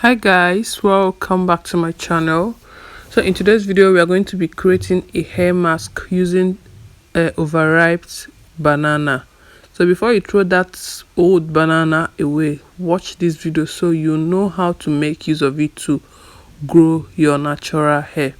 Hi guys, welcome back to my channel. So in today's video we are going to be creating a hair mask using overripe banana. So before you throw that old banana away, watch this video so you know how to make use of it to grow your natural hair.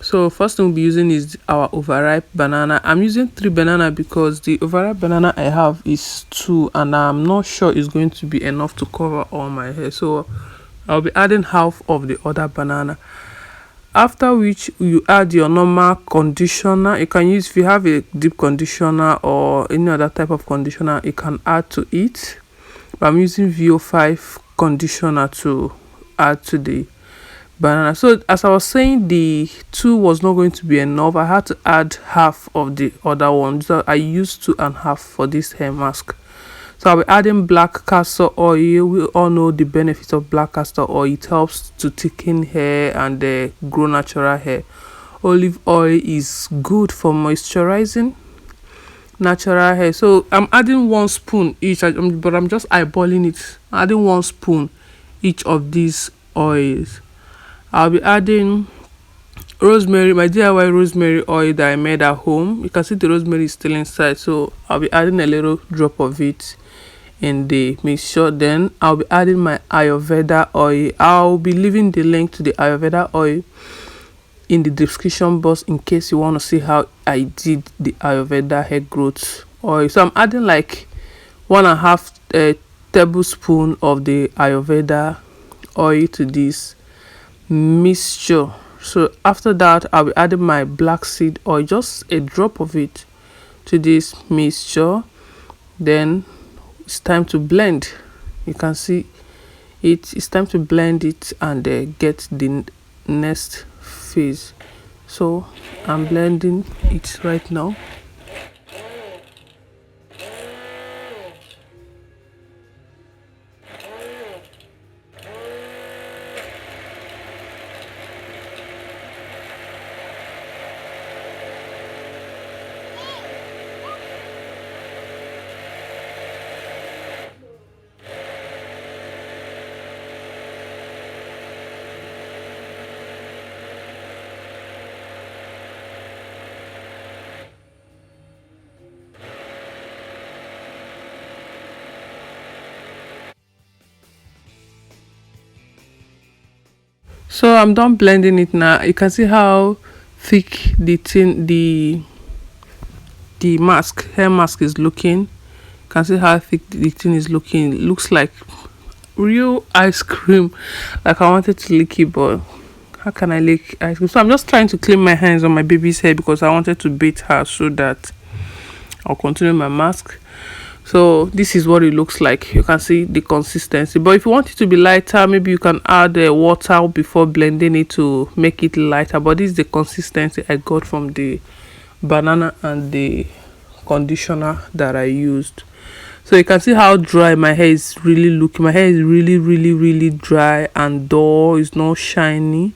So first thing we'll be using is our overripe banana. I'm using 3 banana because the overripe banana I have is 2 and I'm not sure it's going to be enough to cover all my hair. So I'll be adding half of the other banana, after which you add your normal conditioner. You can use, if you have a deep conditioner or any other type of conditioner, you can add to it, but I'm using VO5 conditioner to add to the banana. So as I was saying, the 2 was not going to be enough. I had to add half of the other one, so I used 2.5 for this hair mask. So I'll be adding black castor oil. We all know the benefits of black castor oil. It helps to thicken hair and grow natural hair. Olive oil is good for moisturizing natural hair. So I'm adding 1 spoon each, but I'm just eyeballing it. Adding 1 spoon each of these oils. I'll be adding rosemary, my DIY rosemary oil that I made at home. You can see the rosemary is still inside, so I'll be adding a little drop of it in the mixture. Then I'll be adding my Ayurveda oil. I'll be leaving the link to the Ayurveda oil in the description box in case you want to see how I did the Ayurveda hair growth oil. So I'm adding like 1.5 tablespoon of the Ayurveda oil to this mixture. So after that, I'll be adding my black seed oil, just a drop of it, to this mixture. Then it's time to blend. You can see it's time to blend it and get the next phase. So I'm blending it right now. So I'm done blending it now. You can see how thick the hair mask is looking. You can see how thick the thing is looking. It looks like real ice cream. Like I wanted to lick it, but how can I lick ice cream? So I'm just trying to clean my hands on my baby's hair because I wanted to bathe her so that I'll continue my mask. So this is what it looks like. You can see the consistency, but if you want it to be lighter, maybe you can add water before blending it to make it lighter. But this is the consistency I got from the banana and the conditioner that I used. So you can see how dry my hair is really looking. My hair is really dry and dull. It's not shiny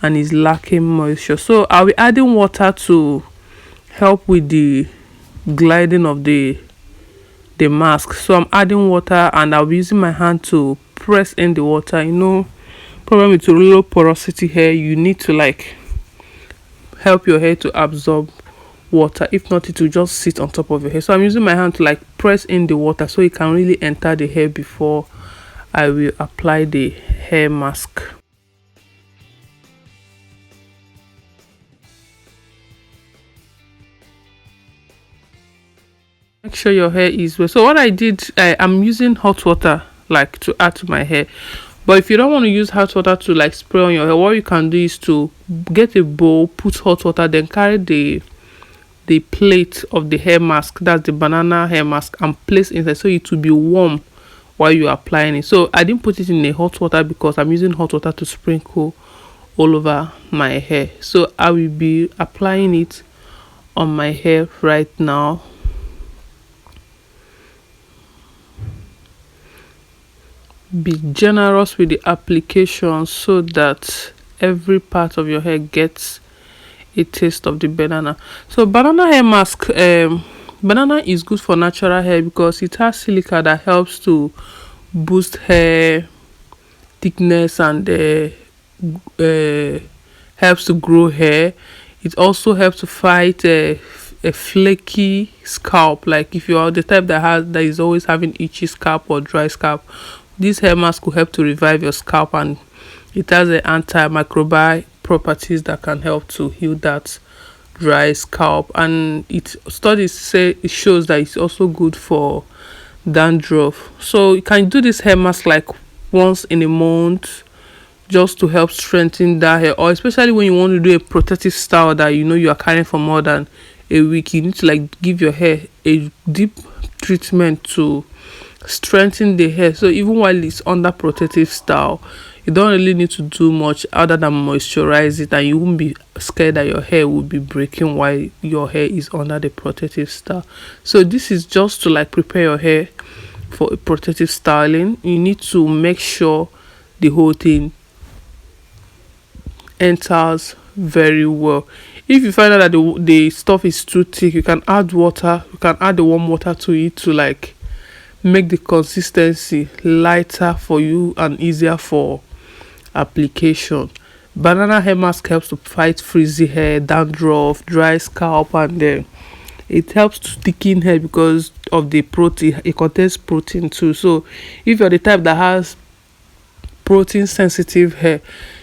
and is lacking moisture. So I'll be adding water to help with the gliding of the mask. So I'm adding water and I'll be using my hand to press in the water. You know, problem with low porosity hair, you need to like help your hair to absorb water. If not, it will just sit on top of your hair. So I'm using my hand to like press in the water so it can really enter the hair before I will apply the hair mask. Make sure your hair is wet. So what I did, I'm using hot water like to add to my hair. But if you don't want to use hot water to like spray on your hair, what you can do is to get a bowl, put hot water, then carry the plate of the hair mask, that's the banana hair mask, and place inside so it will be warm while you're applying it. So I didn't put it in a hot water because I'm using hot water to sprinkle all over my hair. So I will be applying it on my hair right now. Be generous with the application so that every part of your hair gets a taste of the banana. So banana hair mask, banana is good for natural hair because it has silica that helps to boost hair thickness and uh, helps to grow hair. It also helps to fight a flaky scalp. Like if you are the type that is always having itchy scalp or dry scalp, this hair mask will help to revive your scalp, and it has an antimicrobial properties that can help to heal that dry scalp. And it studies say it shows that it's also good for dandruff. So you can do this hair mask like once in a month, just to help strengthen that hair, or especially when you want to do a protective style that you know you are carrying for more than a week, you need to like give your hair a deep treatment to strengthen the hair. So even while it's under protective style, you don't really need to do much other than moisturize it, and you won't be scared that your hair will be breaking while your hair is under the protective style. So this is just to like prepare your hair for a protective styling. You need to make sure the whole thing enters very well. If you find out that the stuff is too thick, you can add water, you can add the warm water to it to like make the consistency lighter for you and easier for application. Banana hair mask helps to fight frizzy hair, dandruff, dry scalp, and it helps to thicken hair because of the protein. It contains protein too. So if you're the type that has protein sensitive hair,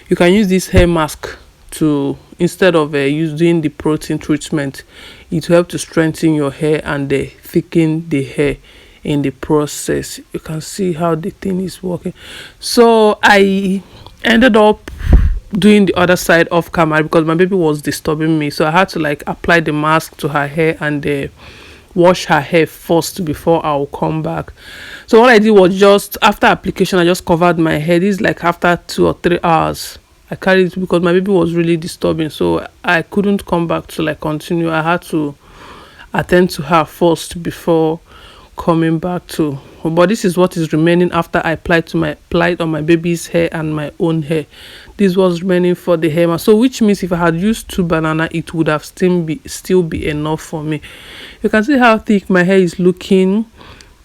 you can use this hair mask to, instead of using the protein treatment, it will help to strengthen your hair and thicken the hair in the process. You can see how the thing is working. So I ended up doing the other side off camera because my baby was disturbing me, so I had to like apply the mask to her hair and wash her hair first before I'll come back. So what I did was, just after application, I just covered my hair. This is like after 2 or 3 hours I carried it because my baby was really disturbing, so I couldn't come back to like continue. I had to attend to her first before coming back to. But this is what is remaining after I applied on my baby's hair and my own hair. This was remaining for the hair mask. So which means if I had used 2 banana, it would have still be enough for me. You can see how thick my hair is looking.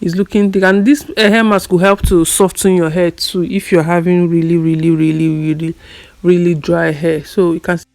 It's looking thick, and this hair mask will help to soften your hair too if you're having really dry hair. So you can see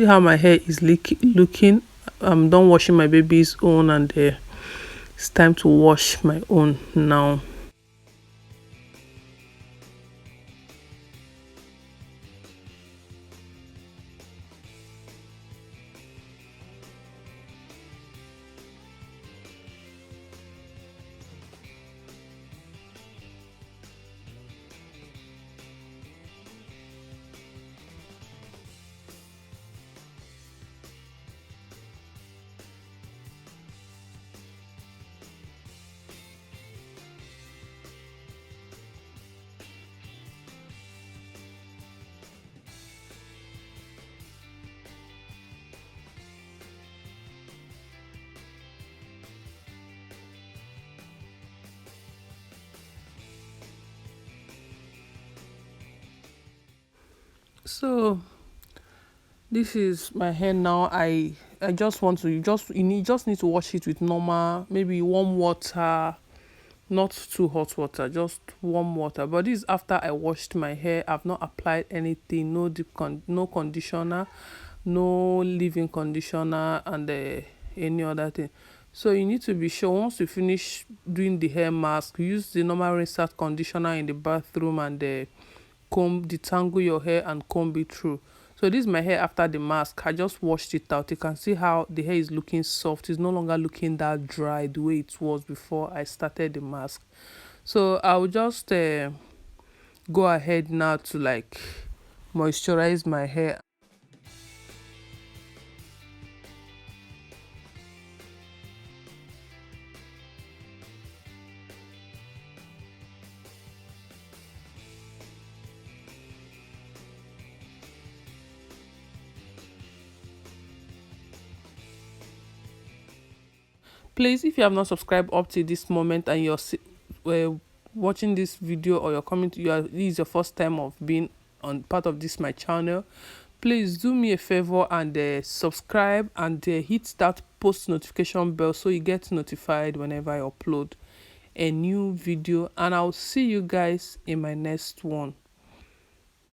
how my hair is looking. I'm done washing my baby's own, and it's time to wash my own now. So this is my hair now. I just want to, you just need to wash it with normal, maybe warm water, not too hot water, just warm water. But this is after I washed my hair. I've not applied anything, no conditioner, no leave-in conditioner, and any other thing. So you need to be sure, once you finish doing the hair mask, use the normal rinse conditioner in the bathroom and comb, detangle your hair and comb it through. So this is my hair after the mask. I just washed it out. You can see how the hair is looking soft. It's no longer looking that dry the way it was before I started the mask. So I'll just go ahead now to like moisturize my hair. Please, if you have not subscribed up to this moment and you're watching this video, or you're coming to this is your first time of being on part of this my channel, please do me a favor and subscribe and hit that post notification bell so you get notified whenever I upload a new video. And I'll see you guys in my next one.